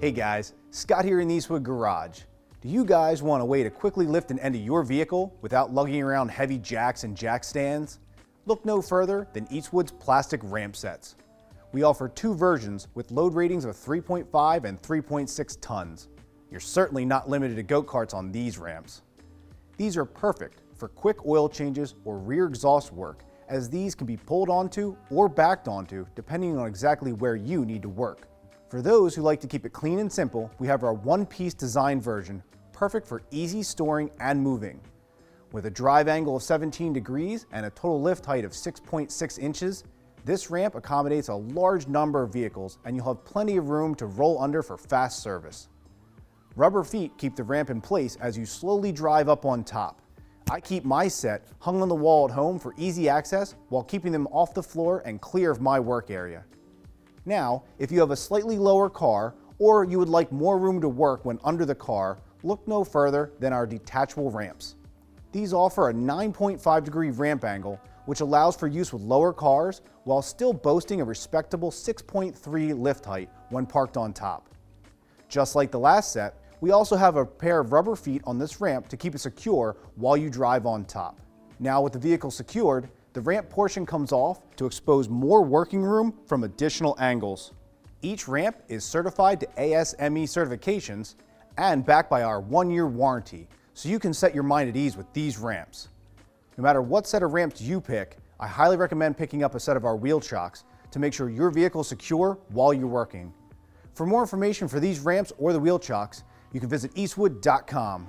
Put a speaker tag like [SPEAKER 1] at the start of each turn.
[SPEAKER 1] Hey guys, Scott here in the Eastwood Garage. Do you guys want a way to quickly lift and end your vehicle without lugging around heavy jacks and jack stands? Look no further than Eastwood's plastic ramp sets. We offer two versions with load ratings of 3.5 and 3.6 tons. You're certainly not limited to go-karts on these ramps. These are perfect for quick oil changes or rear exhaust work, as these can be pulled onto or backed onto depending on exactly where you need to work. For those who like to keep it clean and simple, we have our one-piece design version, perfect for easy storing and moving. With a drive angle of 17 degrees and a total lift height of 6.6 inches, this ramp accommodates a large number of vehicles and you'll have plenty of room to roll under for fast service. Rubber feet keep the ramp in place as you slowly drive up on top. I keep my set hung on the wall at home for easy access while keeping them off the floor and clear of my work area. Now, if you have a slightly lower car or you would like more room to work when under the car, look no further than our detachable ramps. These offer a 9.5 degree ramp angle, which allows for use with lower cars while still boasting a respectable 6.3 lift height when parked on top. Just like the last set, we also have a pair of rubber feet on this ramp to keep it secure while you drive on top. Now with the vehicle secured, the ramp portion comes off to expose more working room from additional angles. Each ramp is certified to ASME certifications and backed by our 1-year warranty, so you can set your mind at ease with these ramps. No matter what set of ramps you pick, I highly recommend picking up a set of our wheel chocks to make sure your vehicle is secure while you're working. For more information for these ramps or the wheel chocks, you can visit eastwood.com.